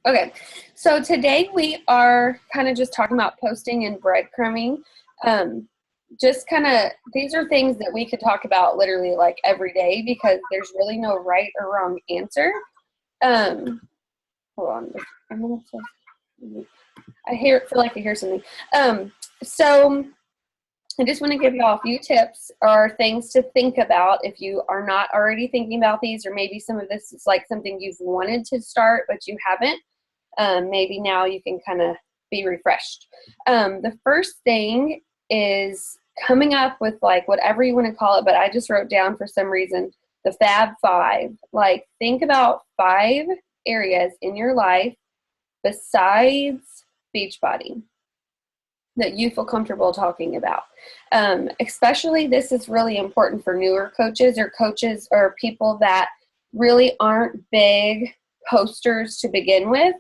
Okay, so today we are kind of just talking about posting and breadcrumbing. Just kind of, these are things that we could talk about literally like every day because there's really no right or wrong answer. Hold on, feel like I hear something. So I just want to give you all a few tips or things to think about if you are not already thinking about these, or maybe some of this is like something you've wanted to start but you haven't. Maybe now you can kind of be refreshed. The first thing is coming up with like whatever you want to call it, but I just wrote down for some reason the Fab Five. Like think about 5 areas in your life besides Beachbody that you feel comfortable talking about. Especially this is really important for newer coaches or people that really aren't big posters to begin with.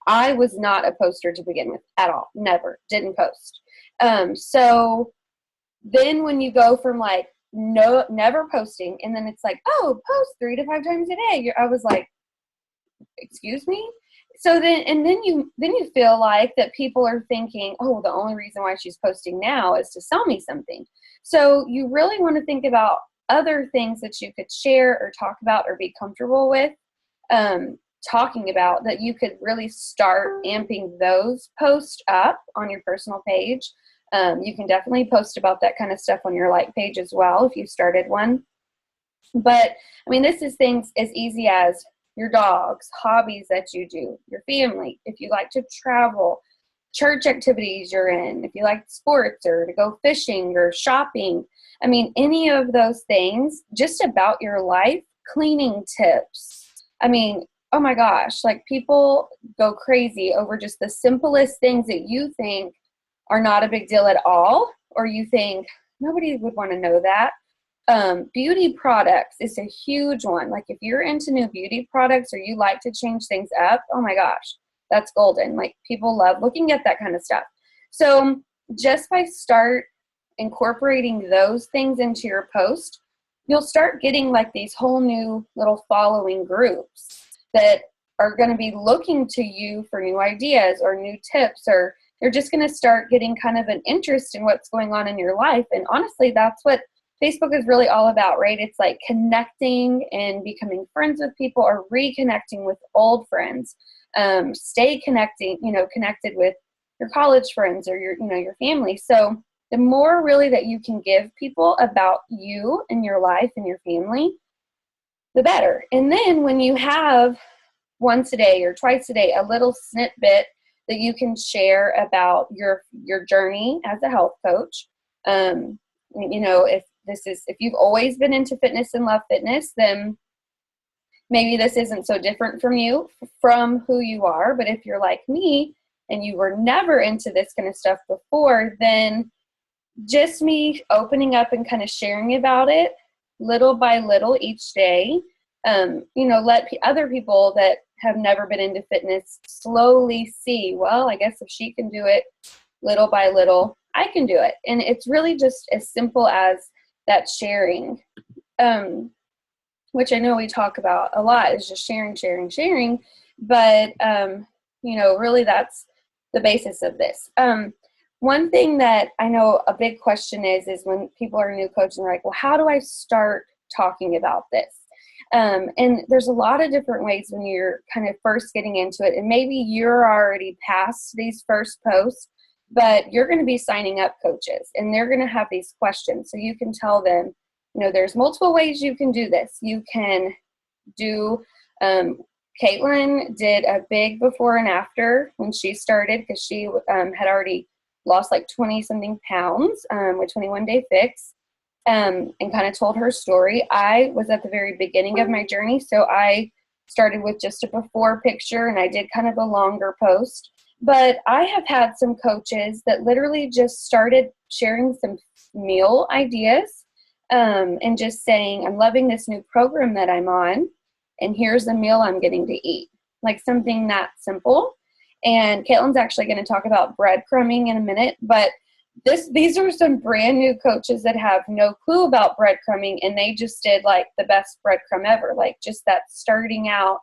I was not a poster to begin with at all. Never. Didn't post. So then when you go from like never posting and then it's like, oh, post 3 to 5 times a day. I was like, excuse me? So then you feel like that people are thinking, oh, the only reason why she's posting now is to sell me something. So you really want to think about other things that you could share or talk about or be comfortable with talking about, that you could really start amping those posts up on your personal page. You can definitely post about that kind of stuff on your like page as well if you started one. But I mean, this is things as easy as your dogs, hobbies that you do, your family, if you like to travel, church activities you're in, if you like sports or to go fishing or shopping. I mean, any of those things, just about your life, cleaning tips. I mean, oh my gosh, like people go crazy over just the simplest things that you think are not a big deal at all, or you think nobody would want to know that. Beauty products is a huge one. Like if you're into new beauty products or you like to change things up, oh my gosh, that's golden. Like people love looking at that kind of stuff. So just by start incorporating those things into your post, you'll start getting like these whole new little following groups that are going to be looking to you for new ideas or new tips, or they're just going to start getting kind of an interest in what's going on in your life. And honestly, that's what Facebook is really all about, right? It's like connecting and becoming friends with people or reconnecting with old friends. Stay connected with your college friends or your family. So the more really that you can give people about you and your life and your family, the better. And then when you have once a day or twice a day, a little snippet that you can share about your journey as a health coach, if you've always been into fitness and love fitness, then maybe this isn't so different from who you are. But if you're like me and you were never into this kind of stuff before, then just me opening up and kind of sharing about it little by little each day, let other people that have never been into fitness slowly see, well, I guess if she can do it little by little, I can do it. And it's really just as simple as that sharing, which I know we talk about a lot, is just sharing. But, really that's the basis of this. One thing that I know a big question is when people are new coaches and they're like, well, how do I start talking about this? And there's a lot of different ways when you're kind of first getting into it. And maybe you're already past these first posts, but you're going to be signing up coaches and they're going to have these questions. So you can tell them, there's multiple ways you can do this. You can do, Caitlin did a big before and after when she started, because she had already lost like 20 something pounds with 21-day fix, and kind of told her story. I was at the very beginning of my journey. So I started with just a before picture and I did kind of a longer post. But I have had some coaches that literally just started sharing some meal ideas and just saying, I'm loving this new program that I'm on, and here's the meal I'm getting to eat. Like something that simple. And Caitlin's actually going to talk about breadcrumbing in a minute, but these are some brand new coaches that have no clue about breadcrumbing, and they just did like the best breadcrumb ever, like just that starting out.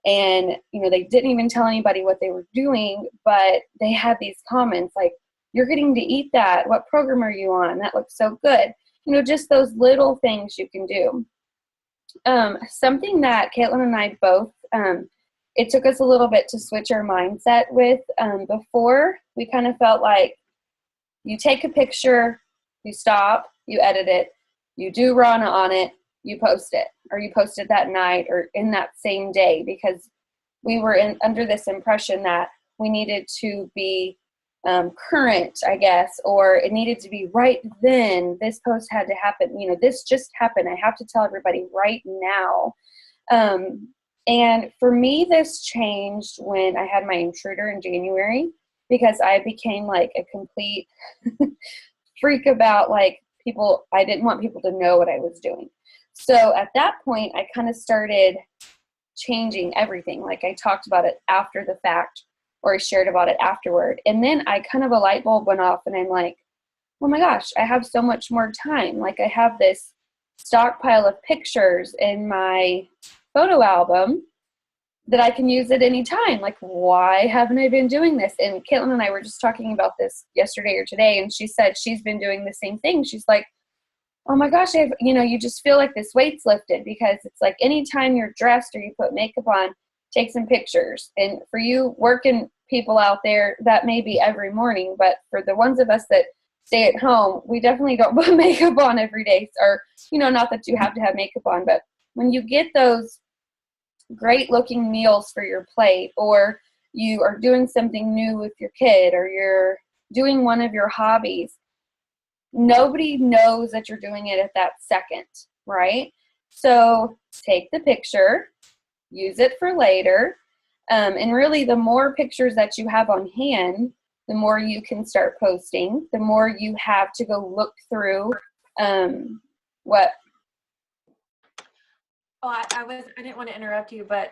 And, you know, they didn't even tell anybody what they were doing, but they had these comments like, you're getting to eat that. What program are you on? That looks so good. You know, just those little things you can do. Something that Caitlin and I both, it took us a little bit to switch our mindset with. Before, we kind of felt like you take a picture, you stop, you edit it, you do Rana on it, you post it, or you post it that night or in that same day, because we were under this impression that we needed to be current, I guess, or it needed to be right then. This post had to happen. You know, this just happened. I have to tell everybody right now. And for me, this changed when I had my intruder in January, because I became like a complete freak about like people. I didn't want people to know what I was doing. So at that point, I kind of started changing everything. Like I talked about it after the fact, or I shared about it afterward. And then I kind of a light bulb went off, and I'm like, oh my gosh, I have so much more time. Like I have this stockpile of pictures in my photo album that I can use at any time. Like, why haven't I been doing this? And Caitlin and I were just talking about this yesterday or today, and she said she's been doing the same thing. She's like, oh my gosh, you know, you just feel like this weight's lifted, because it's like anytime you're dressed or you put makeup on, take some pictures. And for you working people out there, that may be every morning, but for the ones of us that stay at home, we definitely don't put makeup on every day. Or, you know, not that you have to have makeup on, but when you get those great looking meals for your plate, or you are doing something new with your kid, or you're doing one of your hobbies, nobody knows that you're doing it at that second, right? So take the picture, use it for later, and really the more pictures that you have on hand, the more you can start posting, the more you have to go look through what. Oh, I didn't want to interrupt you, but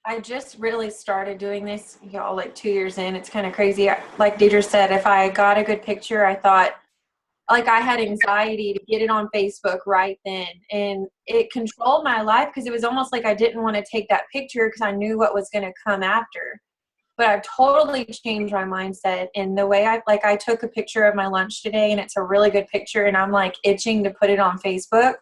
I just really started doing this, y'all, like 2 years in. It's kind of crazy. Like Deidre said, if I got a good picture, I thought, like, I had anxiety to get it on Facebook right then. And it controlled my life, because it was almost like I didn't want to take that picture because I knew what was going to come after. But I've totally changed my mindset. And the way I took a picture of my lunch today, and it's a really good picture, and I'm like itching to put it on Facebook.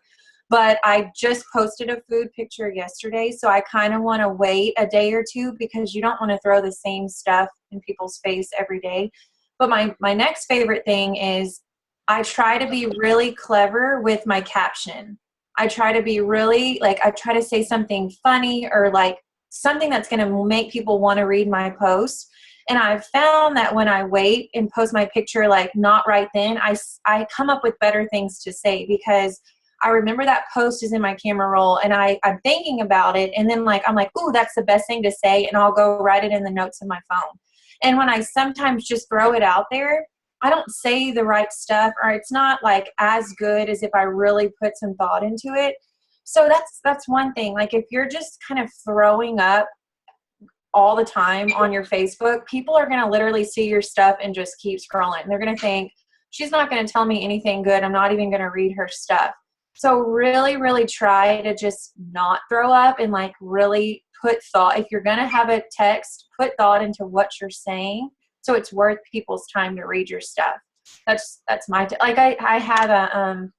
But I just posted a food picture yesterday, so I kind of want to wait a day or two, because you don't want to throw the same stuff in people's face every day. But my next favorite thing is I try to be really clever with my caption. I try to be really, like, I try to say something funny, or like something that's going to make people want to read my post. And I've found that when I wait and post my picture, like not right then, I come up with better things to say, because I remember that post is in my camera roll, and I'm thinking about it, and then I'm like, ooh, that's the best thing to say, and I'll go write it in the notes of my phone. And when I sometimes just throw it out there, I don't say the right stuff, or it's not like as good as if I really put some thought into it. So that's one thing. Like, if you're just kind of throwing up all the time on your Facebook, people are going to literally see your stuff and just keep scrolling. They're going to think, she's not going to tell me anything good. I'm not even going to read her stuff. So really, really try to just not throw up, and like really put thought. If you're going to have a text, put thought into what you're saying, so it's worth people's time to read your stuff. That's my, I have a,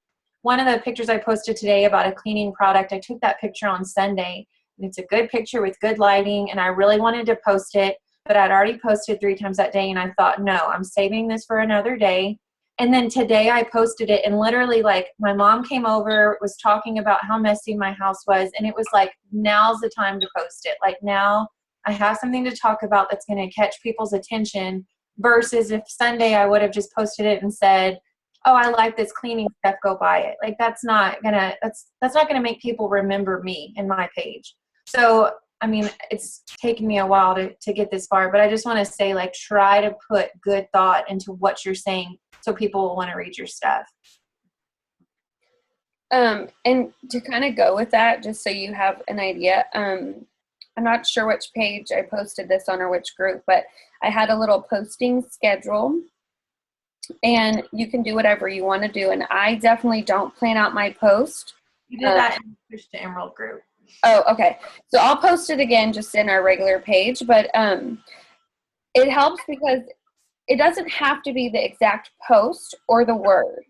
one of the pictures I posted today about a cleaning product. I took that picture on Sunday, and it's a good picture with good lighting, and I really wanted to post it, but I'd already posted 3 times that day, and I thought, no, I'm saving this for another day. And then today I posted it, and literally, like, my mom came over, was talking about how messy my house was, and it was like, now's the time to post it. Like, now I have something to talk about that's going to catch people's attention, versus if Sunday I would have just posted it and said, oh, I like this cleaning stuff, go buy it. Like, that's not gonna make people remember me and my page. So, I mean, it's taken me a while to get this far, but I just want to say, like, try to put good thought into what you're saying, so people will want to read your stuff. And to kind of go with that, just so you have an idea, I'm not sure which page I posted this on or which group, but I had a little posting schedule. and you can do whatever you want to do. And I definitely don't plan out my post. You did that in the Push to Emerald group. Oh, okay. So I'll post it again just in our regular page, but it helps because it doesn't have to be the exact post or the word,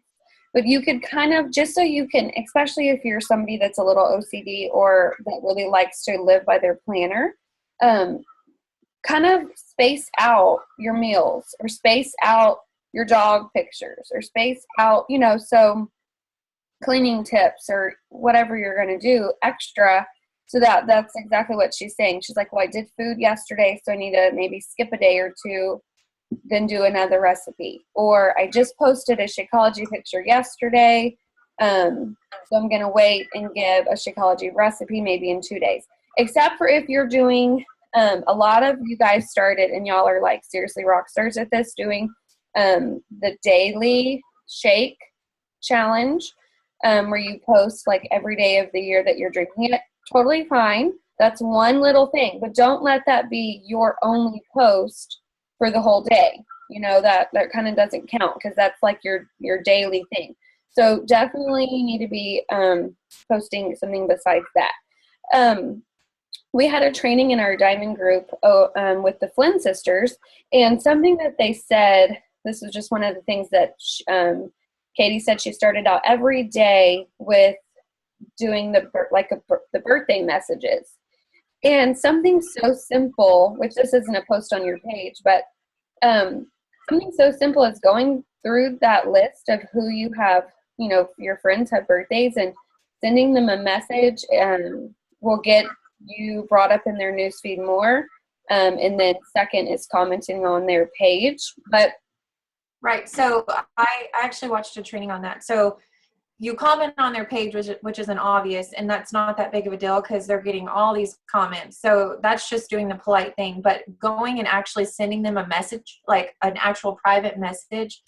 but you could kind of, just so you can, especially if you're somebody that's a little OCD or that really likes to live by their planner, kind of space out your meals or space out your dog pictures or space out, so cleaning tips or whatever you're going to do extra. So that's exactly what she's saying. She's like, well, I did food yesterday, so I need to maybe skip a day or two, then do another recipe. Or I just posted a Shakeology picture yesterday, so I'm going to wait and give a Shakeology recipe maybe in 2 days. Except for if you're doing, a lot of you guys started, and y'all are like seriously rock stars at this, doing the daily shake challenge, where you post like every day of the year that you're drinking it. Totally fine. That's one little thing, but don't let that be your only post for the whole day. That kind of doesn't count, because that's like your daily thing. So definitely you need to be posting something besides that. We had a training in our diamond group with the Flynn sisters, and something that they said, this was just one of the things that Katie said, she started out every day with doing the birthday messages. And something so simple, which this isn't a post on your page, but something so simple as going through that list of who you have, your friends have birthdays, and sending them a message will get you brought up in their newsfeed more. And then second is commenting on their page. But right. So I actually watched a training on that. So you comment on their page, which isn't obvious, and that's not that big of a deal because they're getting all these comments. So that's just doing the polite thing. But going and actually sending them a message, like an actual private message,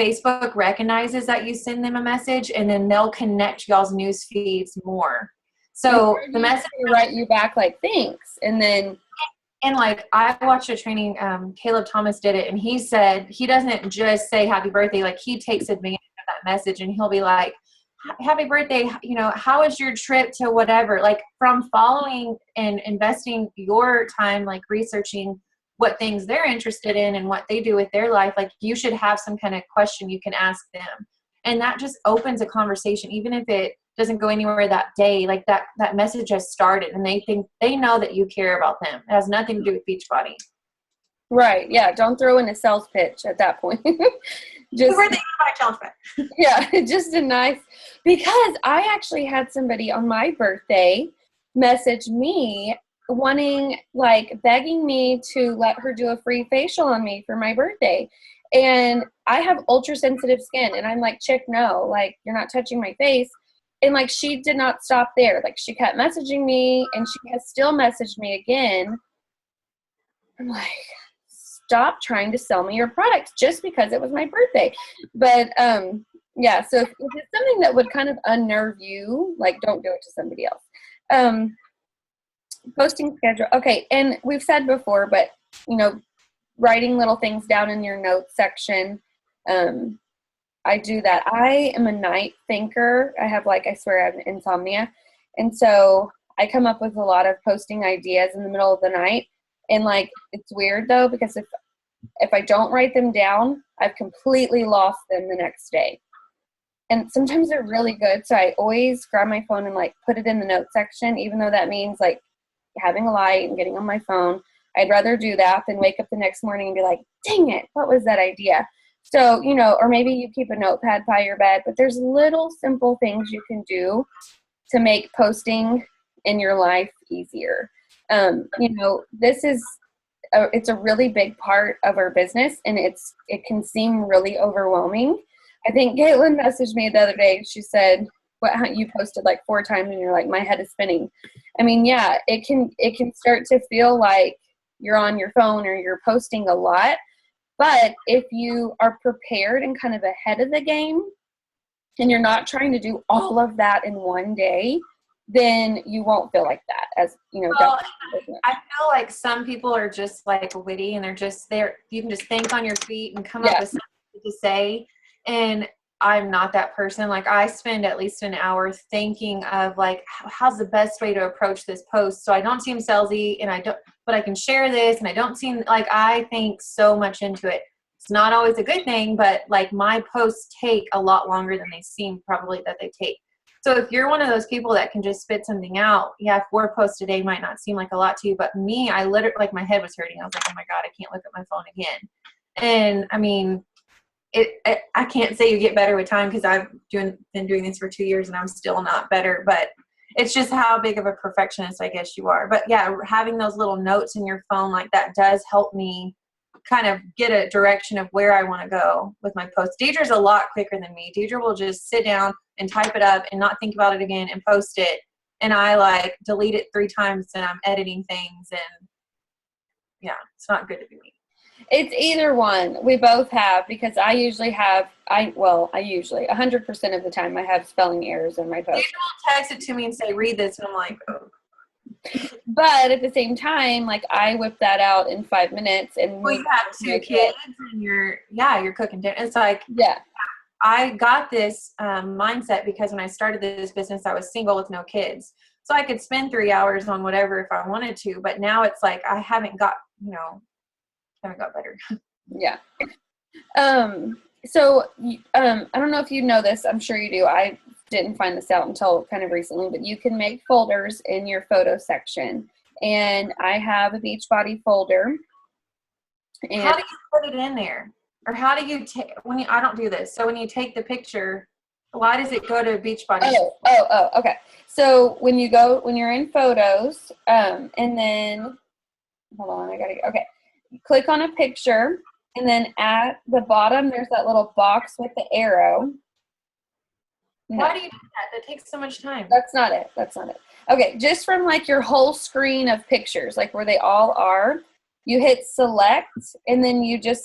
Facebook recognizes that you send them a message, and then they'll connect y'all's news feeds more. So the message will write you back like thanks, and then. And like I watched a training, Caleb Thomas did it, and he said he doesn't just say happy birthday, like he takes advantage of that message, and he'll be like, happy birthday, how was your trip to whatever, like from following and investing your time, like researching what things they're interested in and what they do with their life. Like you should have some kind of question you can ask them. And that just opens a conversation, even if it doesn't go anywhere that day, like that message has started and they know that you care about them. It has nothing to do with Beachbody. Right. Yeah. Don't throw in a sales pitch at that point. Just yeah, just a nice, because I actually had somebody on my birthday message me wanting, like begging me to let her do a free facial on me for my birthday. And I have ultra sensitive skin, and I'm like, chick, no, like you're not touching my face. And like, she did not stop there. Like she kept messaging me, and she has still messaged me again. I'm like, stop trying to sell me your product just because it was my birthday. But yeah, so if it's something that would kind of unnerve you, like don't do it to somebody else. Posting schedule. Okay, and we've said before, but writing little things down in your notes section. I do that. I am a night thinker. I swear I have insomnia. And so I come up with a lot of posting ideas in the middle of the night. And like, it's weird though, because if I don't write them down, I've completely lost them the next day. And sometimes they're really good. So I always grab my phone and like put it in the notes section, even though that means like having a light and getting on my phone. I'd rather do that than wake up the next morning and be like, dang it, what was that idea? So, or maybe you keep a notepad by your bed, but there's little simple things you can do to make posting in your life easier. This is, it's a really big part of our business, and it can seem really overwhelming. I think Caitlin messaged me the other day. She said, you posted like 4 times and you're like, my head is spinning. I mean, yeah, it can start to feel like you're on your phone or you're posting a lot. But if you are prepared and kind of ahead of the game, and you're not trying to do all of that in one day, then you won't feel like that. As well, I feel like some people are just like witty, and they're just there. You can just think on your feet and come up with something to say. And I'm not that person. Like, I spend at least an hour thinking of like, how's the best way to approach this post so I don't seem salesy, but I can share this, and I don't seem like, I think so much into it. It's not always a good thing, but like, my posts take a lot longer than they seem probably that they take. So if you're one of those people that can just spit something out, yeah, 4 posts a day might not seem like a lot to you, but me, I literally, like, my head was hurting. I was like, oh my God, I can't look at my phone again. And I mean, I can't say you get better with time, because I've been doing this for 2 years and I'm still not better, but it's just how big of a perfectionist I guess you are. But yeah, having those little notes in your phone like that does help me kind of get a direction of where I want to go with my posts. Deidre's a lot quicker than me. Deidre will just sit down and type it up and not think about it again and post it. And I like delete it 3 times and I'm editing things, and yeah, it's not good to be me. It's either one. We both have, because I usually 100% of the time I have spelling errors in my post. Deidre will text it to me and say, read this, and I'm like, oh. But at the same time, like, I whip that out in 5 minutes, and well, you have 2 kids and you're cooking dinner. It's like, yeah, I got this mindset because when I started this business, I was single with no kids, so I could spend 3 hours on whatever if I wanted to. But now it's like I haven't got better. Yeah. So I don't know if you know this. I'm sure you do. I didn't find this out until kind of recently, but you can make folders in your photo section. And I have a Beachbody folder. And how do you put it in there? Or how do you take, I don't do this. So when you take the picture, why does it go to Beachbody? Oh, okay. So when you're in photos, and then, hold on, okay. Click on a picture, and then at the bottom, there's that little box with the arrow. No. Why do you do that? That takes so much time. That's not it. Okay, just from like your whole screen of pictures, like where they all are, you hit select, and then you just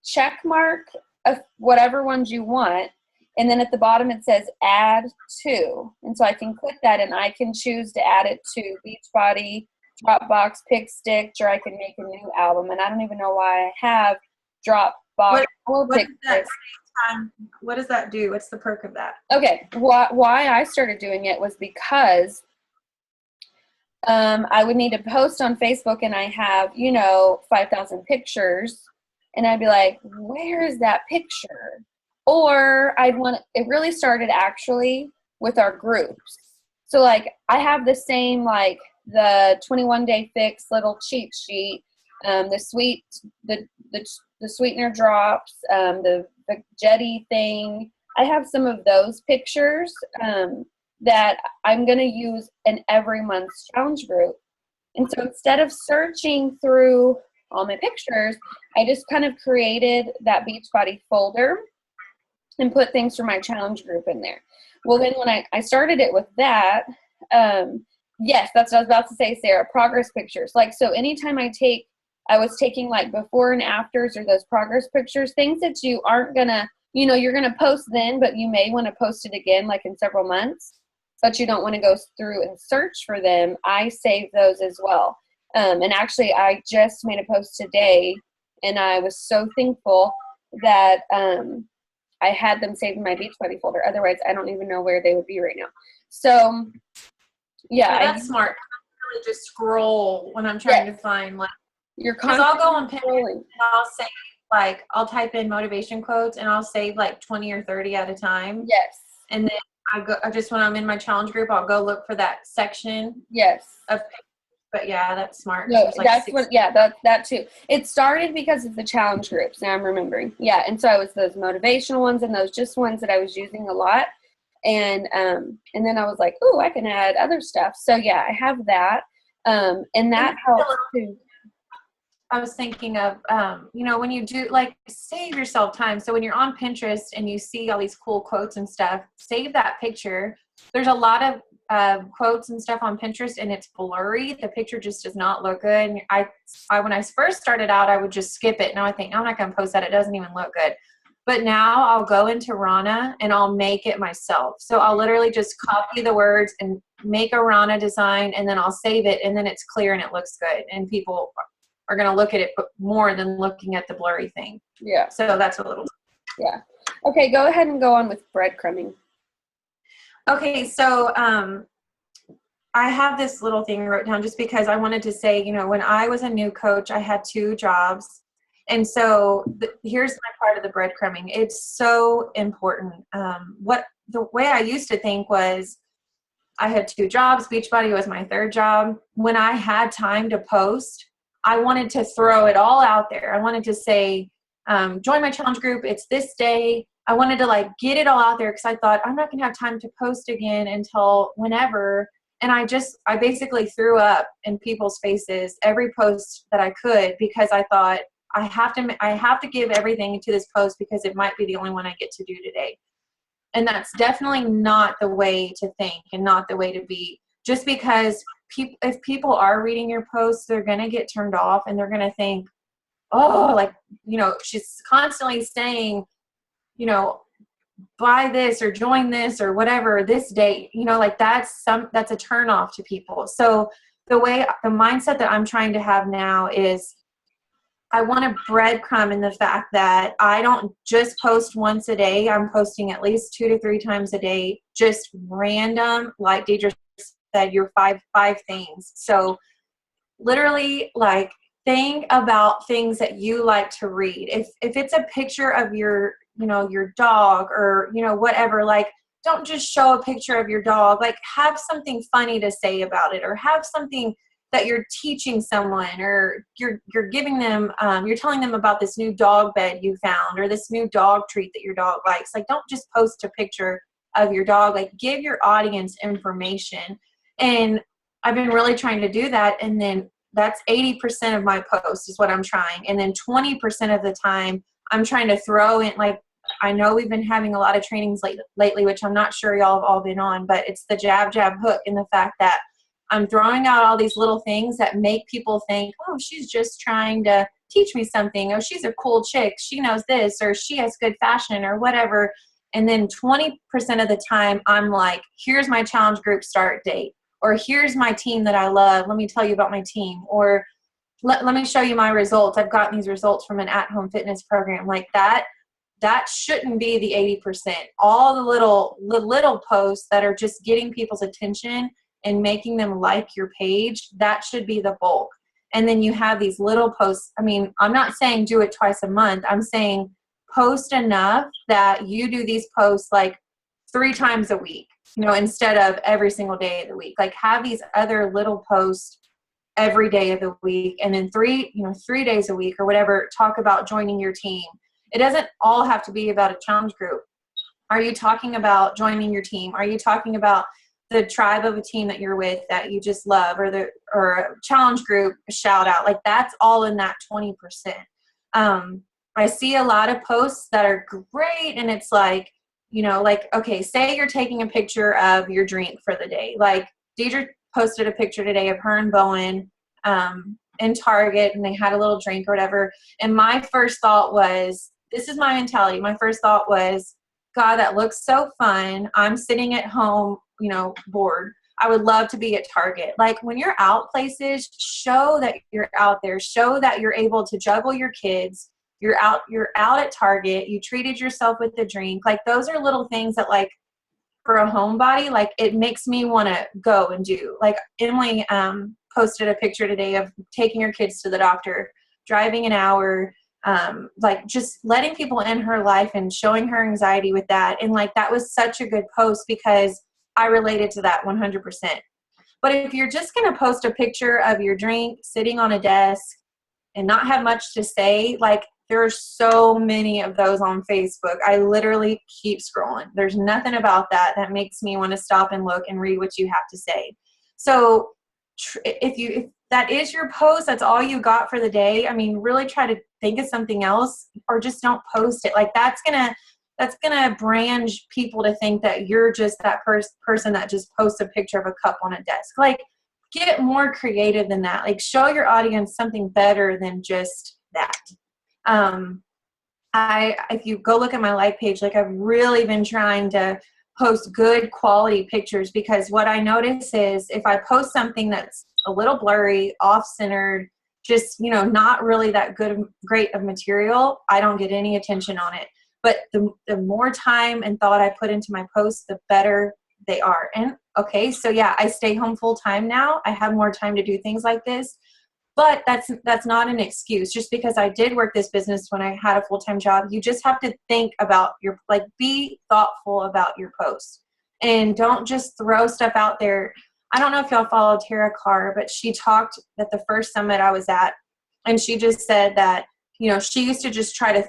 check mark of whatever ones you want. And then at the bottom, it says add to. And so I can click that, and I can choose to add it to Beachbody, Dropbox, Pick Stitch, or I can make a new album. And I don't even know why I have Dropbox or Pick Stitch. What does that do? What's the perk of that? Okay, why I started doing it was because I would need to post on Facebook, and I have 5,000 pictures, and I'd be like, where's that picture? Or it really started actually with our groups. So like, I have the same, like, the 21-day fix little cheat sheet, the sweetener drops, the jetty thing. I have some of those pictures that I'm going to use in every month's challenge group. And so instead of searching through all my pictures, I just kind of created that Beachbody folder and put things from my challenge group in there. Well, then when I started it with that, yes, that's what I was about to say, Sarah, progress pictures. Like, so anytime I was taking like before and afters, or those progress pictures, things that you aren't gonna, you're gonna post then, but you may want to post it again, like in several months, but you don't want to go through and search for them. I save those as well. And actually, I just made a post today, and I was so thankful that I had them saved in my Beachbody folder. Otherwise, I don't even know where they would be right now. So, yeah. That's smart. I really just scroll when I'm trying to find, like, because I'll go on Pinterest and I'll say, like, I'll type in motivation quotes, and I'll save like 20 or 30 at a time. Yes. And then when I'm in my challenge group, I'll go look for that section. Yes. But yeah, that's smart. No, that too. It started because of the challenge groups. Now I'm remembering. Yeah, and so I was those motivational ones, and those just ones that I was using a lot. And then I was like, oh, I can add other stuff. So yeah, I have that. And that helps too. I was thinking of, when you do, like, save yourself time. So when you're on Pinterest and you see all these cool quotes and stuff, save that picture. There's a lot of quotes and stuff on Pinterest, and it's blurry. The picture just does not look good. And when I first started out, I would just skip it. Now I think, I'm not going to post that. It doesn't even look good. But now I'll go into Rana and I'll make it myself. So I'll literally just copy the words and make a Rana design, and then I'll save it, and then it's clear and it looks good. And people are going to look at it more than looking at the blurry thing. Yeah. So that's a little. Yeah. Okay, go ahead and go on with breadcrumbing. Okay, so I have this little thing wrote down just because I wanted to say, you know, when I was a new coach, I had 2 jobs. And so here's my part of the breadcrumbing. It's so important. What the way I used to think was I had 2 jobs. Beachbody was my 3rd job. When I had time to post, I wanted to throw it all out there. I wanted to say, join my challenge group. It's this day. I wanted to like get it all out there because I thought I'm not going to have time to post again until whenever. And I basically threw up in people's faces every post that I could because I thought I have to give everything to this post because it might be the only one I get to do today. And that's definitely not the way to think and not the way to be. Just because if people are reading your posts, they're going to get turned off and they're going to think, oh, like, you know, she's constantly saying, you know, buy this or join this or whatever this date, you know, like that's a turn off to people. So the mindset that I'm trying to have now is I want to breadcrumb in the fact that I don't just post once a day. I'm posting at least 2 to 3 times a day, just random, like Deidre said, your five things. So literally, like, think about things that you like to read. If it's a picture of your, you know, your dog or, you know, whatever, like, don't just show a picture of your dog. Like, have something funny to say about it, or have something that you're teaching someone, or you're giving them, you're telling them about this new dog bed you found or this new dog treat that your dog likes. Like, don't just post a picture of your dog. Like, give your audience information. And I've been really trying to do that. And then that's 80% of my post is what I'm trying. And then 20% of the time I'm trying to throw in, like, I know we've been having a lot of trainings lately, which I'm not sure y'all have all been on, but it's the jab, jab, hook, and the fact that I'm throwing out all these little things that make people think, oh, she's just trying to teach me something. Oh, she's a cool chick. She knows this, or she has good fashion, or whatever. And then 20% of the time I'm like, here's my challenge group start date, or here's my team that I love. Let me tell you about my team, or let me show you my results. I've gotten these results from an at-home fitness program. Like that shouldn't be the 80%. All the little posts that are just getting people's attention and making them like your page, that should be the bulk. And then you have these little posts. I mean, I'm not saying do it twice a month. I'm saying post enough that you do these posts like 3 times a week, you know, instead of every single day of the week. Like, have these other little posts every day of the week, and then 3 days a week or whatever, talk about joining your team. It doesn't all have to be about a challenge group. Are you talking about joining your team? Are you talking about the tribe of a team that you're with that you just love, or a challenge group shout out? Like, that's all in that 20%. I see a lot of posts that are great, and it's like, you know, like, okay, say you're taking a picture of your drink for the day. Like, Deidre posted a picture today of her and Bowen in Target, and they had a little drink or whatever. And my first thought was, this is my mentality. My first thought was, God, that looks so fun. I'm sitting at home, you know, bored. I would love to be at Target. Like, when you're out places, show that you're out there. Show that you're able to juggle your kids. You're out at Target. You treated yourself with a drink. Like, those are little things that, like, for a homebody, like, it makes me want to go and do. Like, Emily posted a picture today of taking her kids to the doctor, driving an hour, like, just letting people in her life and showing her anxiety with that. And like, that was such a good post because I related to that 100%. But if you're just going to post a picture of your drink sitting on a desk and not have much to say, like, there are so many of those on Facebook. I literally keep scrolling. There's nothing about that makes me want to stop and look and read what you have to say. So if that is your post, that's all you got for the day, I mean, really try to think of something else, or just don't post it. Like, that's gonna brand people to think that you're just that person that just posts a picture of a cup on a desk. Like, get more creative than that. Like, show your audience something better than just that. If you go look at my like page, like, I've really been trying to post good quality pictures, because what I notice is if I post something that's a little blurry, off-centered, just, you know, not really that great of material, I don't get any attention on it. but the more time and thought I put into my posts, the better they are. And okay, so yeah, I stay home full time now. I have more time to do things like this, but that's not an excuse. Just because I did work this business when I had a full-time job, you just have to think about be thoughtful about your posts, and don't just throw stuff out there. I don't know if y'all follow Tara Carr, but she talked at the first summit I was at, and she just said that, she used to just try to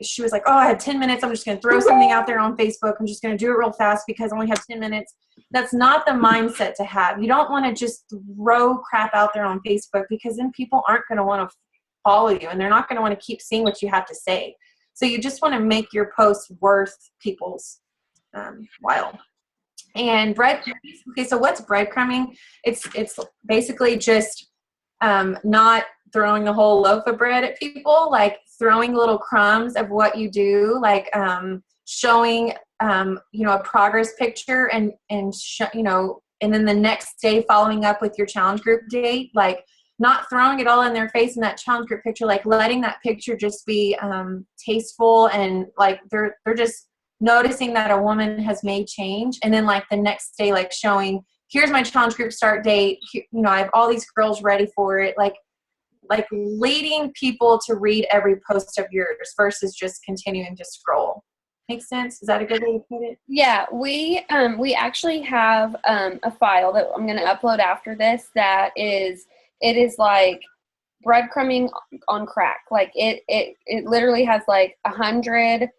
she was like, oh, I have 10 minutes. I'm just going to throw something out there on Facebook. I'm just going to do it real fast because I only have 10 minutes. That's not the mindset to have. You don't want to just throw crap out there on Facebook, because then people aren't going to want to follow you, and they're not going to want to keep seeing what you have to say. So you just want to make your posts worth people's while. And breadcrumbing. Okay, so what's breadcrumbing? It's basically just not throwing the whole loaf of bread at people, like throwing little crumbs of what you do, like showing a progress picture, and then the next day following up with your challenge group date, like not throwing it all in their face in that challenge group picture, like letting that picture just be tasteful, and like they're just noticing that a woman has made change. And then like the next day, like showing, here's my challenge group start date, I have all these girls ready for it, like leading people to read every post of yours versus just continuing to scroll. Makes sense? Is that a good way to put it? Yeah, we actually have a file that I'm going to upload after this it is like breadcrumbing on crack. Like it literally has like 100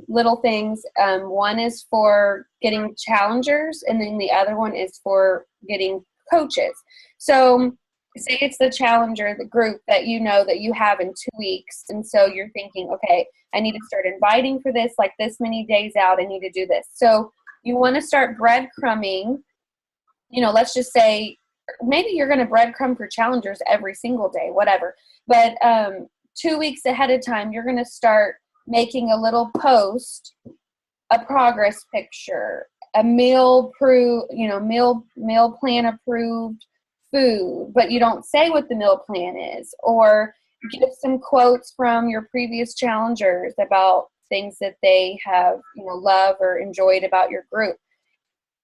little things. One is for getting challengers, and then the other one is for getting coaches. So say it's the challenger, the group that that you have in 2 weeks, and so you're thinking, okay, I need to start inviting for this, like this many days out, I need to do this. So you want to start breadcrumbing, let's just say maybe you're going to breadcrumb for challengers every single day, whatever. But 2 weeks ahead of time, you're going to start making a little post, a progress picture, a meal plan approved food, but you don't say what the meal plan is, or give some quotes from your previous challengers about things that they have, love or enjoyed about your group.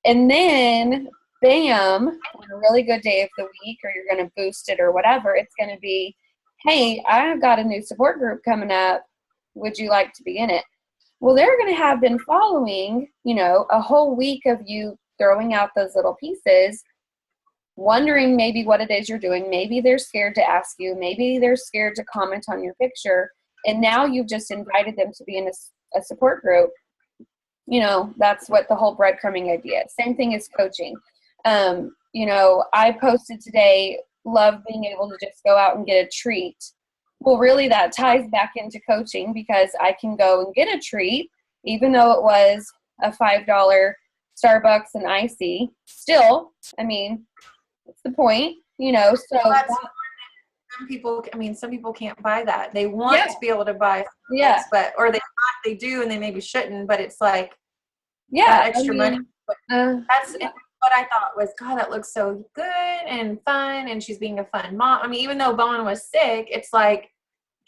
And then, bam, on a really good day of the week, or you're going to boost it or whatever, it's going to be, hey, I've got a new support group coming up. Would you like to be in it? Well, they're going to have been following, a whole week of you throwing out those little pieces, wondering maybe what it is you're doing. Maybe they're scared to ask you. Maybe they're scared to comment on your picture. And now you've just invited them to be in a support group. That's what the whole breadcrumbing idea is. Same thing as coaching. I posted today, love being able to just go out and get a treat. Well, really that ties back into coaching, because I can go and get a treat, even though it was a $5 Starbucks and icy. Still, what's the point? So some people can't buy that. They want to be able to buy this, or they do, and they maybe shouldn't, but it's like that extra money. That's what I thought was, God, that looks so good and fun, and she's being a fun mom. Even though Bowen was sick, it's like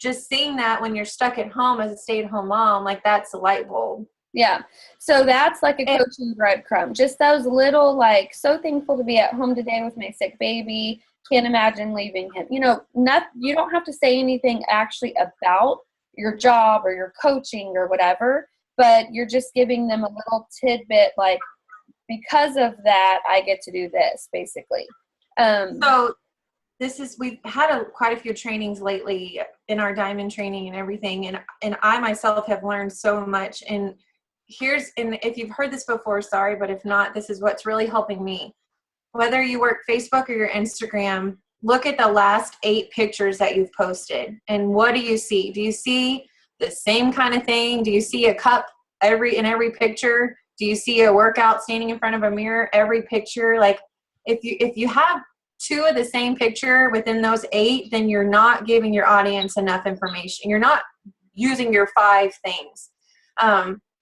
just seeing that when you're stuck at home as a stay-at-home mom, like that's a light bulb. Yeah. So that's like a coaching breadcrumb. Just those little, like, so thankful to be at home today with my sick baby. Can't imagine leaving him. You don't have to say anything actually about your job or your coaching or whatever, but you're just giving them a little tidbit, like, because of that, I get to do this, basically. So we've had quite a few trainings lately in our diamond training and everything. And I myself have learned so much. And if you've heard this before, sorry, but if not, this is what's really helping me. Whether you work Facebook or your Instagram, look at the last 8 pictures that you've posted. And what do you see? Do you see the same kind of thing? Do you see a cup in every picture? Do you see a workout standing in front of a mirror every picture? Like, if you have 2 of the same picture within those 8, then you're not giving your audience enough information. You're not using your 5 things.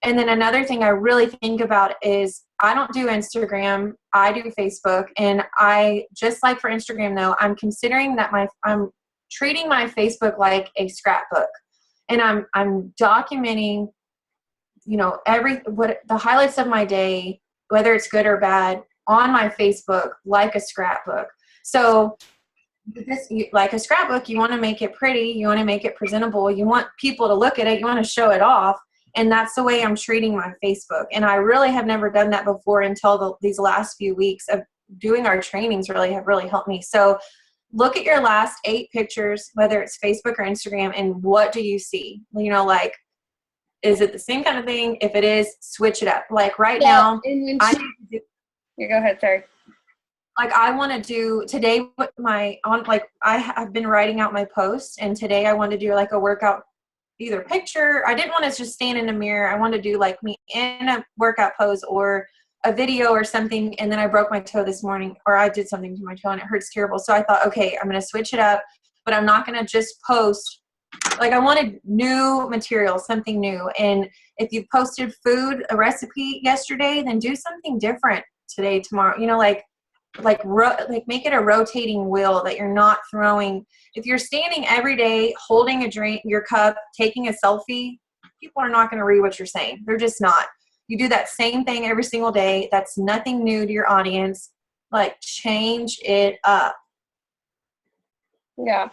And then another thing I really think about is, I don't do Instagram, I do Facebook. And I, just like for Instagram though, I'm considering that I'm treating my Facebook like a scrapbook. and I'm documenting, what the highlights of my day, whether it's good or bad, on my Facebook, like a scrapbook. So like a scrapbook, you want to make it pretty, you want to make it presentable, you want people to look at it, you want to show it off. And that's the way I'm treating my Facebook. And I really have never done that before until these last few weeks of doing our trainings have really helped me. So look at your last 8 pictures, whether it's Facebook or Instagram, and what do you see? Like, is it the same kind of thing? If it is, switch it up. Like right now, you go ahead, sorry. Like I want to do today I have been writing out my posts, and today I want to do like a workout, either picture. I didn't want to just stand in a mirror. I want to do like me in a workout pose or a video or something. And then I broke my toe this morning, or I did something to my toe and it hurts terrible. So I thought, okay, I'm going to switch it up, but I'm not going to just post. Like I wanted new material, something new. And if you posted food, a recipe yesterday, then do something different today, tomorrow, like make it a rotating wheel that you're not throwing. If you're standing every day holding a drink, your cup, taking a selfie, people are not going to read what you're saying. They're just not. You do that same thing every single day. That's nothing new to your audience. Like change it up. Yeah.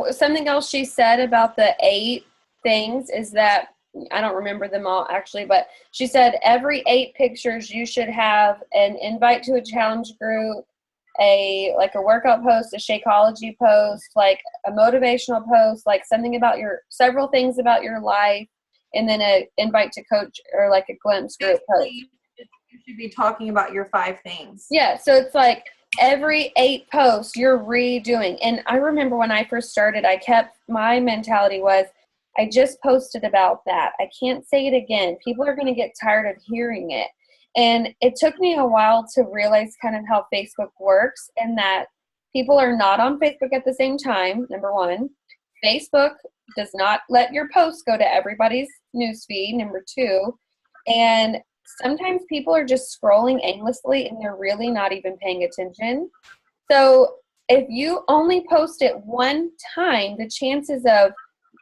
Something else she said about the 8 things is that, I don't remember them all actually, but she said every 8 pictures you should have an invite to a challenge group, a workout post, a Shakeology post, like a motivational post, like several things about your life, and then an invite to coach or like a glimpse group post. You should be talking about your 5 things. Yeah, so it's like every 8 posts you're redoing. And I remember when I first started, my mentality was, I just posted about that. I can't say it again. People are going to get tired of hearing it. And it took me a while to realize kind of how Facebook works, and that people are not on Facebook at the same time, number one. Facebook does not let your posts go to everybody's newsfeed, number 2. And sometimes people are just scrolling aimlessly and they're really not even paying attention. So if you only post it one time, the chances of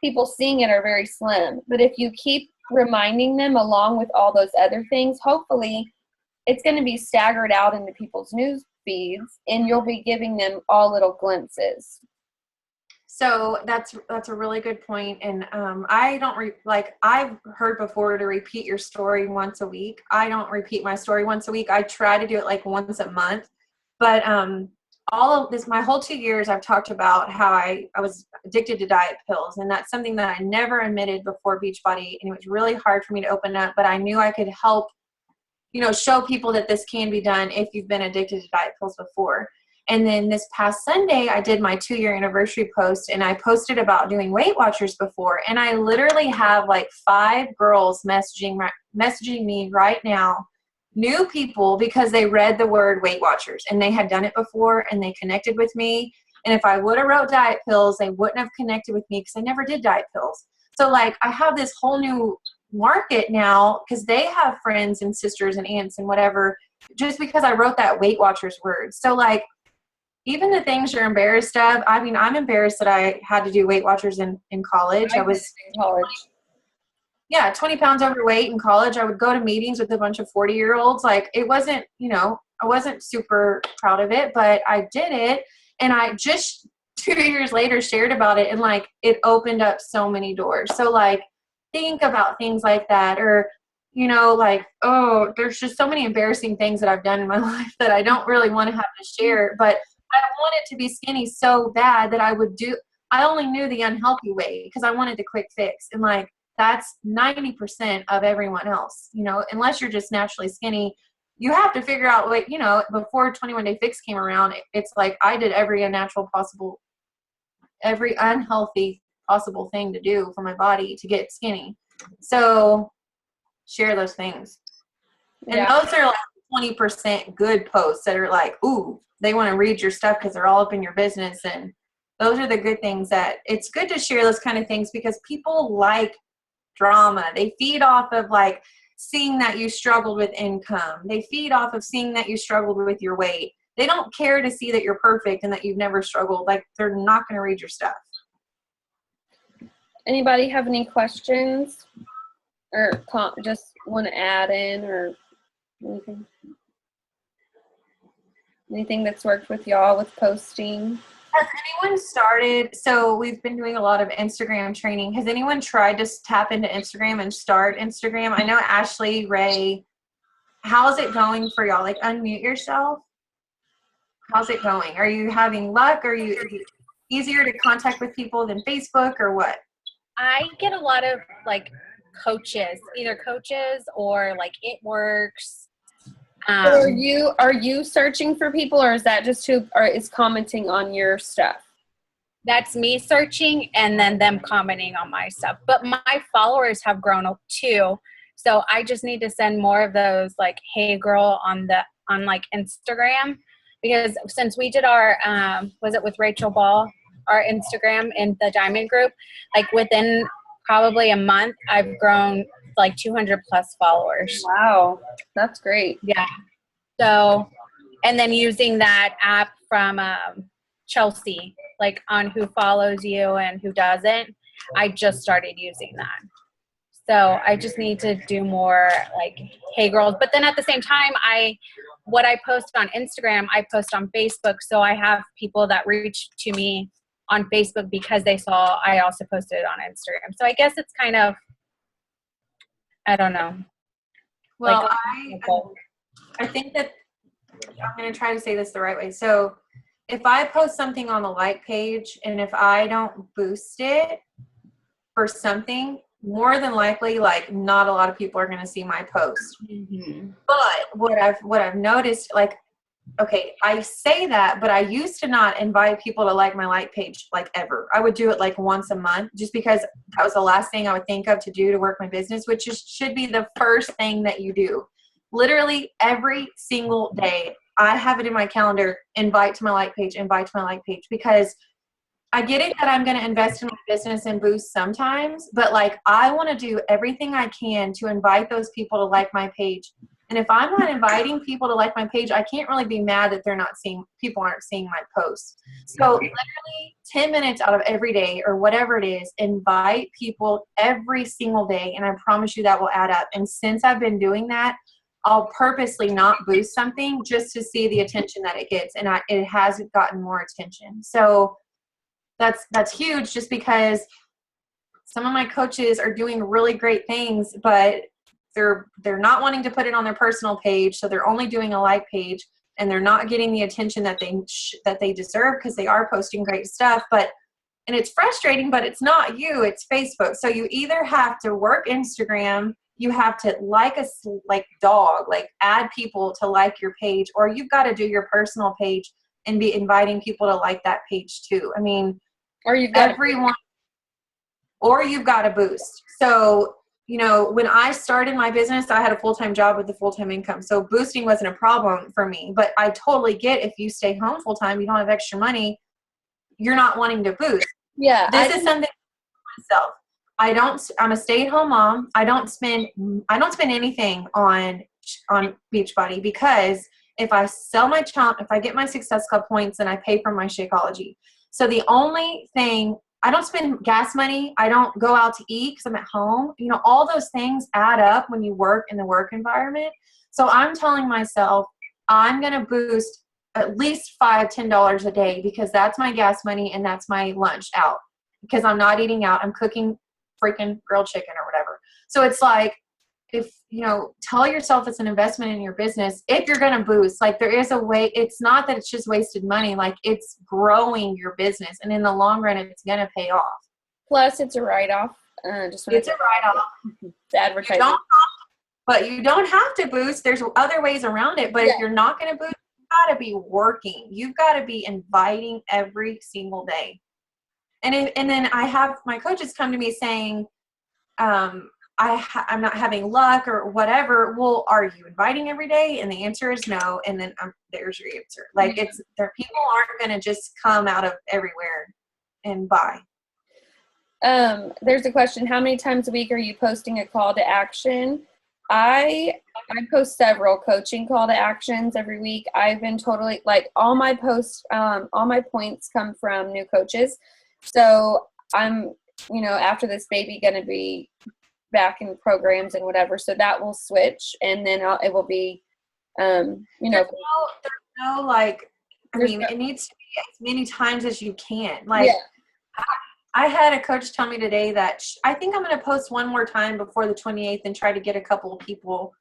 people seeing it are very slim. But if you keep reminding them along with all those other things, hopefully it's going to be staggered out into people's news feeds, and you'll be giving them all little glimpses. So that's a really good point. And I don't I've heard before to repeat your story once a week. I don't repeat my story once a week. I try to do it like once a month. But all of this, my whole 2 years, I've talked about how I was addicted to diet pills. And that's something that I never admitted before Beachbody. And it was really hard for me to open up, but I knew I could help, show people that this can be done if you've been addicted to diet pills before. And then this past Sunday, I did my 2-year anniversary post, and I posted about doing Weight Watchers before. And I literally have like 5 girls messaging me right now, new people, because they read the word Weight Watchers and they had done it before and they connected with me. And if I would have wrote diet pills, they wouldn't have connected with me because I never did diet pills. So like I have this whole new market now because they have friends and sisters and aunts and whatever, just because I wrote that Weight Watchers word. So like, even the things you're embarrassed of, I mean, I'm embarrassed that I had to do Weight Watchers in college. I was in college. 20 pounds overweight in college. I would go to meetings with a bunch of 40-year-olds. Like it wasn't, I wasn't super proud of it, but I did it. And I just 2 years later shared about it, and like it opened up so many doors. So like think about things like that, or like, oh, there's just so many embarrassing things that I've done in my life that I don't really want to have to share, but I wanted to be skinny so bad that I only knew the unhealthy way because I wanted the quick fix. And like, that's 90% of everyone else, unless you're just naturally skinny, you have to figure out what, before 21 Day Fix came around, it's like I did every unhealthy possible thing to do for my body to get skinny. So share those things. And those are like 20% good posts that are like, ooh, they want to read your stuff because they're all up in your business. And those are the good things that it's good to share those kind of things because people like drama. They feed off of like seeing that you struggled with income. They feed off of seeing that you struggled with your weight. They don't care to see that you're perfect and that you've never struggled. Like they're not going to read your stuff. Anybody have any questions or just want to add in or anything? Anything that's worked with y'all with posting? Has anyone started, so we've been doing a lot of Instagram training. Has anyone tried to tap into Instagram and start Instagram? I know Ashley, Ray, how's it going for y'all? Like, unmute yourself. How's it going? Are you having luck? Are you easier to contact with people than Facebook or what? I get a lot of like coaches, either coaches or like It Works. So are you searching for people, or is that just who is commenting on your stuff? That's me searching and then them commenting on my stuff. But my followers have grown too. So I just need to send more of those like, hey girl on like Instagram, because since we did our, was it with Rachel Ball, our Instagram in the Diamond group, like within probably a month, I've grown like 200 plus followers. Wow. That's great. Yeah. So, and then using that app from Chelsea, like on who follows you and who doesn't, I just started using that. So I just need to do more like, hey girls. But then at the same time, what I post on Instagram, I post on Facebook. So I have people that reach to me on Facebook because they saw I also posted it on Instagram. So I guess it's kind of, I don't know. Well, like, I think that I'm going to try to say this the right way. So if I post something on the like page and if I don't boost it for something, more than likely, like not a lot of people are going to see my post. Mm-hmm. But what I've noticed, like, okay, I say that, but I used to not invite people to like my like page like ever. I would do it like once a month just because that was the last thing I would think of to do to work my business, which should be the first thing that you do. Literally every single day, I have it in my calendar, invite to my like page, because I get it that I'm going to invest in my business and boost sometimes, but like I want to do everything I can to invite those people to like my page. And if I'm not inviting people to like my page, I can't really be mad that people aren't seeing my posts. So literally 10 minutes out of every day or whatever it is, invite people every single day. And I promise you that will add up. And since I've been doing that, I'll purposely not boost something just to see the attention that it gets. And it has gotten more attention. So that's huge, just because some of my coaches are doing really great things, but they're not wanting to put it on their personal page. So they're only doing a like page and they're not getting the attention that they deserve because they are posting great stuff. And it's frustrating, but it's not you, it's Facebook. So you either have to work Instagram, you have to like dog, like add people to like your page, or you've got to do your personal page and be inviting people to like that page too. I mean, or you've got to boost. So, when I started my business, I had a full-time job with a full-time income. So boosting wasn't a problem for me, but I totally get if you stay home full-time, you don't have extra money, you're not wanting to boost. Yeah. This is something for myself. I'm a stay-at-home mom. I don't spend anything on Beachbody, because if I sell my if I get my Success Club points, then I pay for my Shakeology. So the only thing, I don't spend gas money. I don't go out to eat because I'm at home. All those things add up when you work in the work environment. So I'm telling myself I'm going to boost at least $5, $10 a day, because that's my gas money and that's my lunch out, because I'm not eating out. I'm cooking freaking grilled chicken or whatever. So it's like, if tell yourself it's an investment in your business. If you're going to boost, like there is a way, it's not that it's just wasted money, like it's growing your business, and in the long run it's going to pay off. Plus it's a write-off. It's a write-off. It's advertising. But you don't have to boost. There's other ways around it. But if you're not going to boost, you've got to be working. You've got to be inviting every single day. And then I have my coaches come to me saying, I'm not having luck or whatever. Well, are you inviting every day? And the answer is no. And then there's your answer. Like people aren't going to just come out of everywhere and buy. There's a question. How many times a week are you posting a call to action? I post several coaching call to actions every week. I've been totally all my posts, all my points come from new coaches. So after this baby going to be back in programs and whatever. So that will switch, and then it will be, there's no like, I mean, it needs to be as many times as you can. Like, yeah. I had a coach tell me today that I think I'm going to post one more time before the 28th and try to get a couple of people.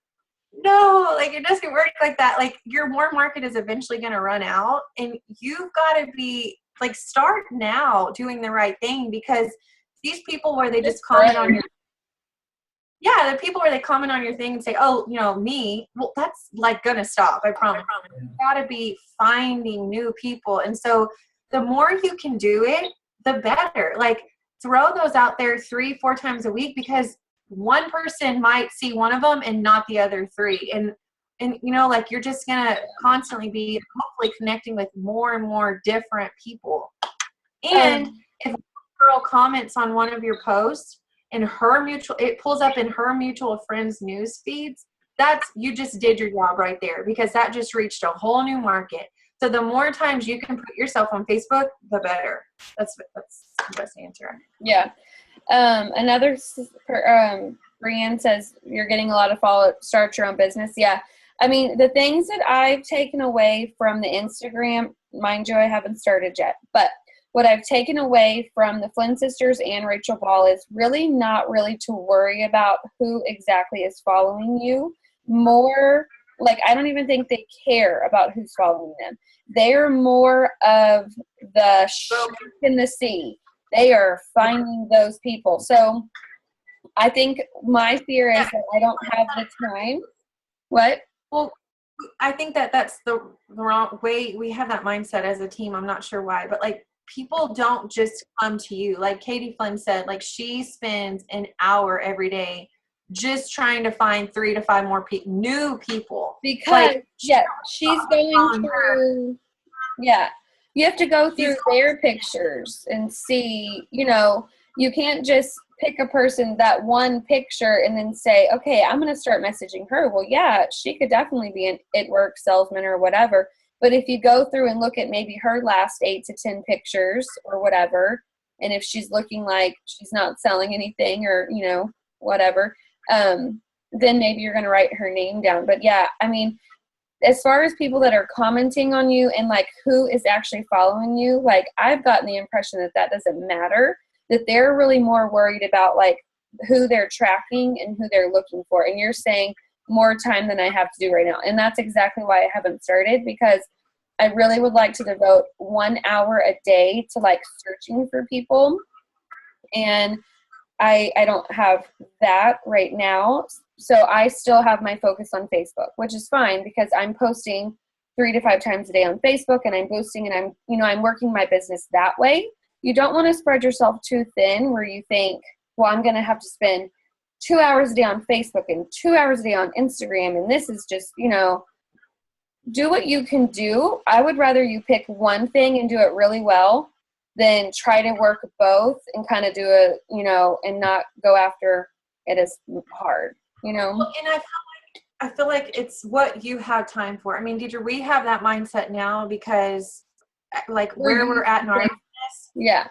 No, like, it doesn't work like that. Like, your warm market is eventually going to run out, and you've got to be like, start now doing the right thing, because these people where they just comment on your, the people where they comment on your thing and say, oh, me, well, that's like going to stop. I promise. You've got to be finding new people. And so the more you can do it, the better. Like, throw those out there 3-4 times a week, because one person might see one of them and not the other 3. And like, you're just going to constantly be hopefully connecting with more and more different people. And if a girl comments on one of your posts and it pulls up in her mutual friends news feeds, you just did your job right there, because that just reached a whole new market. So the more times you can put yourself on Facebook, the better. That's the best answer. Yeah. Another Brienne says you're getting a lot of follow. Start your own business. Yeah. I mean, the things that I've taken away from the Instagram, mind you, I haven't started yet, but what I've taken away from the Flynn sisters and Rachel Ball is really not really to worry about who exactly is following you. More like, I don't even think they care about who's following them. They are more of the shark in the sea. They are finding those people. So I think my fear is that I don't have the time. What? Well, I think that's the wrong way. We have that mindset as a team. I'm not sure why, but like, people don't just come to you. Like Katie Flynn said, like, she spends an hour every day just trying to find 3 to 5 more new people. Because like, she's going through. Yeah, you have to go through their pictures and see. You can't just pick a person, that one picture, and then say, okay, I'm going to start messaging her. Well, yeah, she could definitely be an It Works salesman or whatever. But if you go through and look at maybe her last 8 to 10 pictures or whatever, and if she's looking like she's not selling anything or, whatever, then maybe you're going to write her name down. But yeah, I mean, as far as people that are commenting on you and like who is actually following you, like, I've gotten the impression that doesn't matter, that they're really more worried about like who they're tracking and who they're looking for. And you're saying more time than I have to do right now. And that's exactly why I haven't started, because I really would like to devote 1 hour a day to like searching for people. And I don't have that right now. So I still have my focus on Facebook, which is fine, because I'm posting 3 to 5 times a day on Facebook, and I'm boosting, and I'm working my business that way. You don't want to spread yourself too thin where you think, well, I'm going to have to spend 2 hours a day on Facebook and 2 hours a day on Instagram. And this is just, do what you can do. I would rather you pick one thing and do it really well than try to work both and kind of do it, and not go after it as hard, Well, and I feel like it's what you have time for. I mean, Deidre, we have that mindset now because like where we're at in our business. Yeah.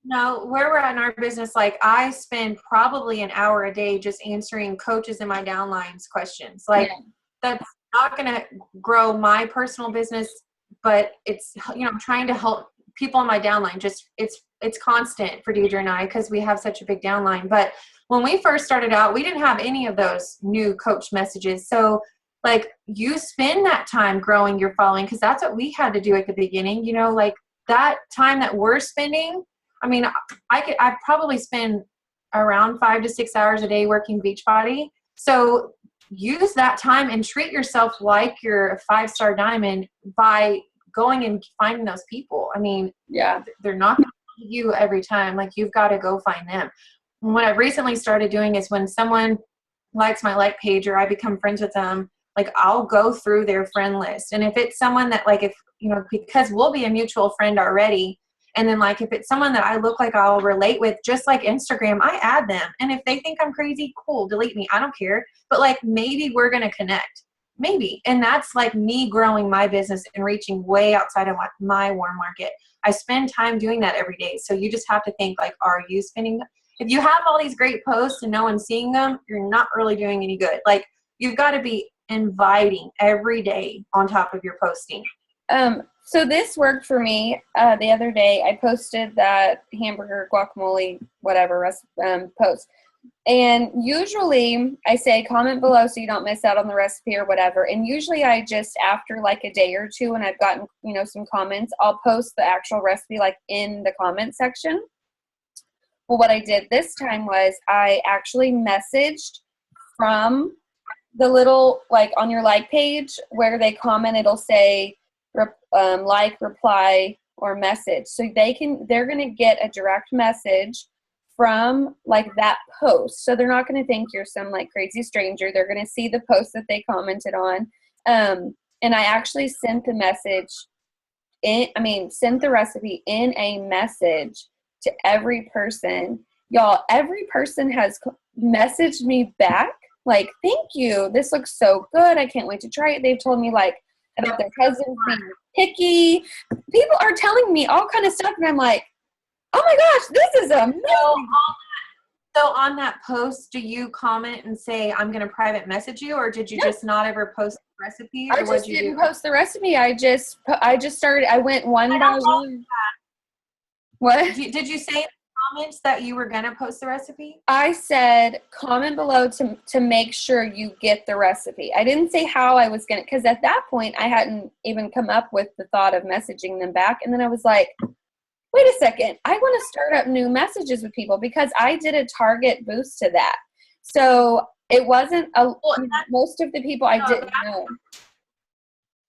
No, where we're at in our business, like, I spend probably an hour a day just answering coaches in my downlines questions. Like, that's not going to grow my personal business, but it's, trying to help people in my downline. Just it's constant for Deidre and I, because we have such a big downline. But when we first started out, we didn't have any of those new coach messages. So like, you spend that time growing your following, because that's what we had to do at the beginning. Like, that time that we're spending, I mean, I probably spend around 5 to 6 hours a day working Beachbody. So use that time and treat yourself like you're a 5-star diamond by going and finding those people. I mean, they're not going to find you every time. Like, you've got to go find them. And what I've recently started doing is when someone likes my like page or I become friends with them, like, I'll go through their friend list. And if it's someone that, like, if, because we'll be a mutual friend already. And then, like, if it's someone that I look like I'll relate with, just like Instagram, I add them. And if they think I'm crazy, cool, delete me. I don't care. But, like, maybe we're going to connect. maybe. And that's like me growing my business and reaching way outside of my warm market. I spend time doing that every day. So you just have to think like, are you spending, if you have all these great posts and no one's seeing them, you're not really doing any good. Like you've got to be inviting every day on top of your posting. So this worked for me. The other day I posted that hamburger guacamole, whatever, post. And usually I say comment below so you don't miss out on the recipe or whatever. And usually I just, after like a day or two and I've gotten, some comments, I'll post the actual recipe like in the comment section. Well, what I did this time was I actually messaged from the little, like on your like page where they comment, it'll say like, reply, or message. So they're going to get a direct message from like that post. So they're not going to think you're some like crazy stranger. They're going to see the post that they commented on. And I actually sent the sent the recipe in a message to every person. Y'all, every person has messaged me back like, thank you. This looks so good. I can't wait to try it. They've told me like about their husbands being picky. People are telling me all kind of stuff. And I'm like, oh my gosh, this is amazing. So on that post, do you comment and say, I'm going to private message you, or did you just not ever post the recipe? Or I just didn't post the recipe. I just started, I went one by one. What? Did you say in the comments that you were going to post the recipe? I said, comment below to make sure you get the recipe. I didn't say how I was going to, because at that point, I hadn't even come up with the thought of messaging them back. And then I was like, wait a second, I want to start up new messages with people because I did a target boost to that. So it wasn't most of the people I didn't know.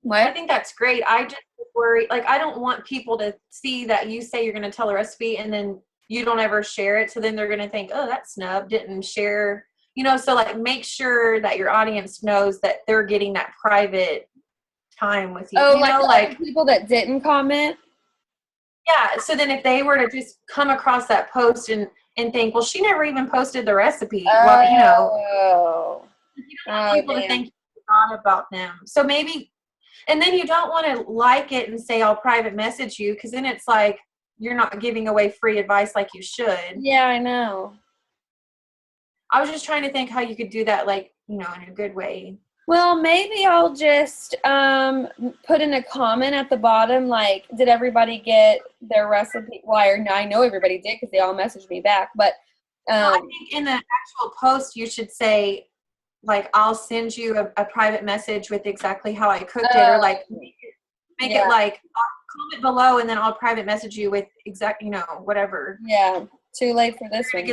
What? I think that's great. I just worry, like, I don't want people to see that you say you're going to tell a recipe and then you don't ever share it. So then they're going to think, oh, that snub didn't share, so like make sure that your audience knows that they're getting that private time with you. Oh, like people that didn't comment? Yeah, so then if they were to just come across that post and think, well, she never even posted the recipe. Well, you don't want people to think you forgot about them. So maybe, and then you don't want to like it and say, I'll private message you, because then it's like you're not giving away free advice like you should. Yeah, I know. I was just trying to think how you could do that, like, in a good way. Well, maybe I'll just put in a comment at the bottom, like, did everybody get their recipe? Well, I know everybody did because they all messaged me back. But I think in the actual post, you should say, like, I'll send you a private message with exactly how I cooked it, or like make it like, I'll comment below and then I'll private message you with whatever. Yeah, too late for this one.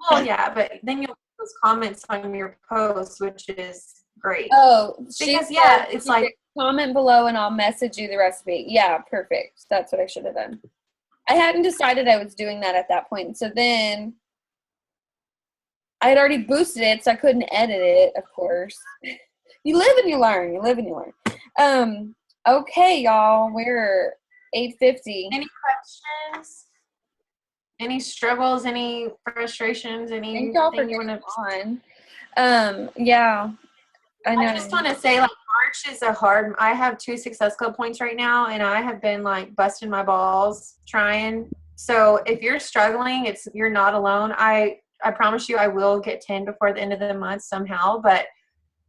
Well, yeah, but then you'll those comments on your post, which is great. Oh, because it's like comment below and I'll message you the recipe. Yeah, perfect. That's what I should have done. I hadn't decided I was doing that at that point. So then I had already boosted it, so I couldn't edit it, of course. You live and you learn. You live and you learn. Okay, y'all, we're 8:50. Any questions? Any struggles, any frustrations, anything you want to? Yeah, I know. I just want to say, like, March is I have 2 Success Club points right now, and I have been like busting my balls trying. So if you're struggling, you're not alone. I promise you, I will get 10 before the end of the month somehow. But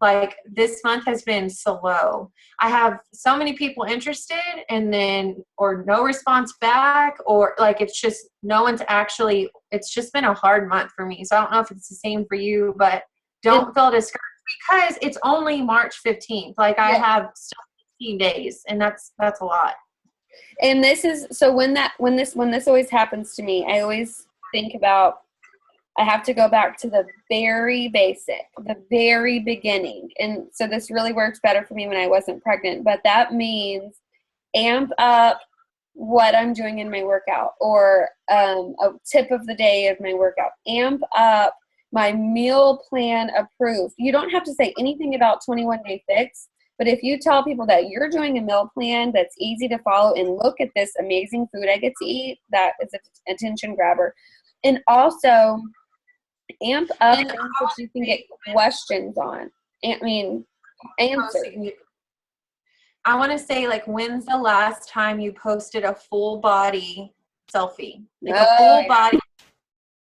like, this month has been slow. I have so many people interested or no response back, or like, it's just it's just been a hard month for me. So I don't know if it's the same for you, but don't feel discouraged because it's only March 15th. Like, I have still 15 days, and that's a lot. And this is, so when this always happens to me, I always think about, I have to go back to the very basic, the very beginning. And so this really works better for me when I wasn't pregnant. But that means amp up what I'm doing in my workout, or a tip of the day of my workout. Amp up my meal plan approved. You don't have to say anything about 21 Day Fix. But if you tell people that you're doing a meal plan that's easy to follow, and look at this amazing food I get to eat, that is an attention grabber. And also, amp up things that you can get questions on. I mean, Answer. I want to say, like, when's the last time you posted a full body selfie? Like a full body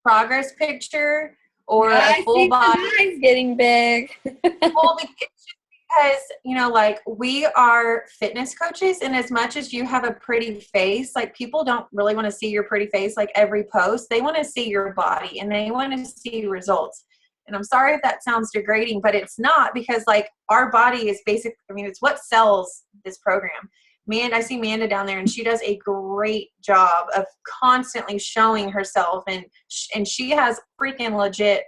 progress picture or a full body. My eyes getting big. Well, it's just because, you know, like, we are fitness coaches, and as much as you have a pretty face, like, people don't really want to see your pretty face like every post. They want to see your body and they want to see results. And I'm sorry if that sounds degrading, but it's not, because, like, our body is basic. I mean, it's what sells this program. I see Manda down there, and she does a great job of constantly showing herself, and she has freaking legit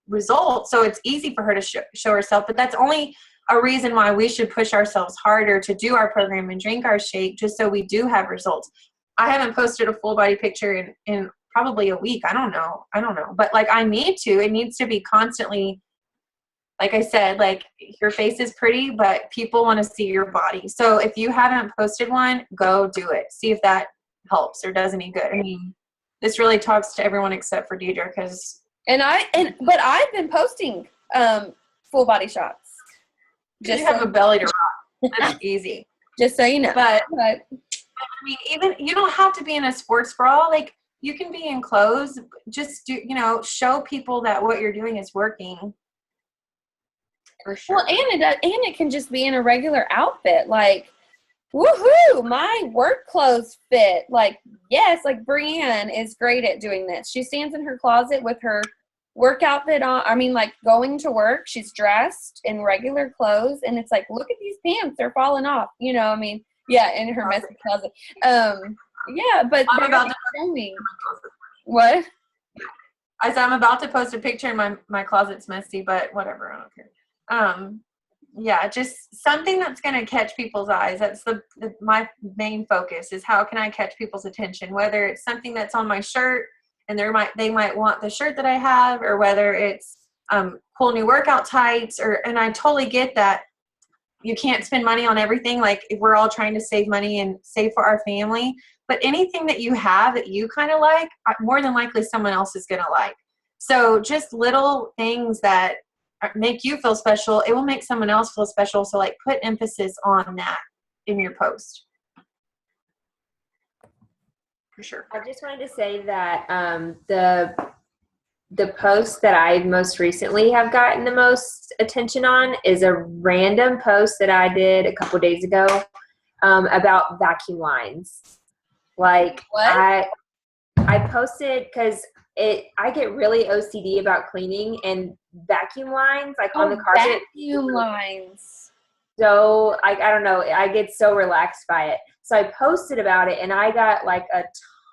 results. So it's easy for her to show herself, but that's only a reason why we should push ourselves harder to do our program and drink our shake, just so we do have results. I haven't posted a full body picture in probably a week. I don't know. But, like, I need to. It needs to be constantly, like I said, like, your face is pretty, but people want to see your body. So if you haven't posted one, go do it. See if that helps or does any good. I mean, this really talks to everyone except for Deidre, because but I've been posting full body shots. Just you have a belly to rock. That's easy. Just so you know. But I mean, even you don't have to be in a sports bra. Like, you can be in clothes. Just do, show people that what you're doing is working. For sure. Well, and it can just be in a regular outfit. Like, woohoo! My work clothes fit. Like, yes, like Brienne is great at doing this. She stands in her closet with her work outfit on. I mean, like, going to work, she's dressed in regular clothes, and it's like, look at these pants, they're falling off. I mean, yeah, in her messy closet. Yeah, but I'm about to show me. What? I said I'm about to post a picture, and my closet's messy, but whatever, I don't care. Yeah, just something that's going to catch people's eyes. That's my main focus, is how can I catch people's attention, whether it's something that's on my shirt and they might want the shirt that I have, or whether it's cool new workout tights, and I totally get that you can't spend money on everything. Like, if we're all trying to save money and save for our family, but anything that you have that you kind of like, more than likely someone else is going to like. So just little things that make you feel special, it will make someone else feel special. So, like, put emphasis on that in your post. For sure. I just wanted to say that the post that I most recently have gotten the most attention on is a random post that I did a couple days ago about vacuum lines. Like, what? I posted because I get really OCD about cleaning, and vacuum lines, like, on the carpet. Vacuum lines. So, I don't know, I get so relaxed by it. So I posted about it, and I got, like, a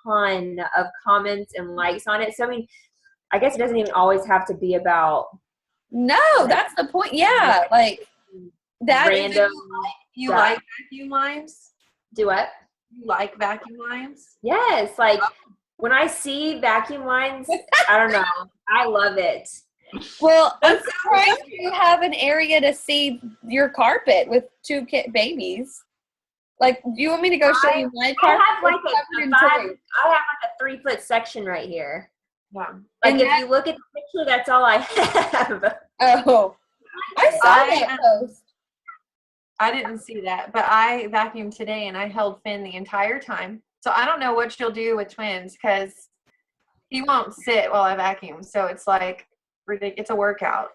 ton of comments and likes on it. So, I mean, I guess it doesn't even always have to be about. No, that's the point. Yeah, like, that random. You like vacuum lines? Do what? You like vacuum lines? Yes, like, when I see vacuum lines, I don't know, I love it. Well, I'm surprised you have an area to see your carpet with two babies. Like, do you want me to go show you my carpet? I have like a 3-foot section right here. Yeah. Like, if you look at the picture, that's all I have. Oh, I saw that post. I didn't see that, but I vacuumed today, and I held Finn the entire time. So I don't know what you'll do with twins, because he won't sit while I vacuum. So it's like, it's a workout.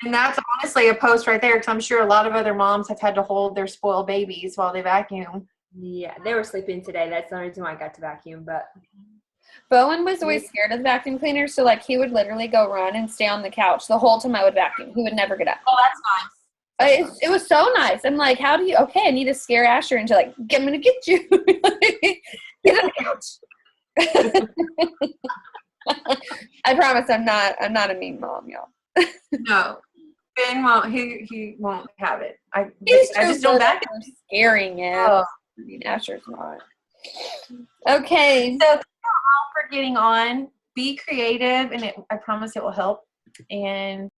And that's honestly a post right there, because I'm sure a lot of other moms have had to hold their spoiled babies while they vacuum. Yeah, they were sleeping today. That's the reason why I got to vacuum. But Bowen was always scared of the vacuum cleaner, so, like, he would literally go run and stay on the couch the whole time I would vacuum. He would never get up. Oh, that's nice. It was so nice. I'm like, how do you? Okay, I need to scare Asher into, like, I'm gonna get you. Get on the couch. I promise I'm not a mean mom, y'all. No, Ben won't. He won't have it. I just don't vacuum. Scaring him. Oh. I mean, Asher's not. Okay. So thank you all for getting on. Be creative, and I promise it will help. And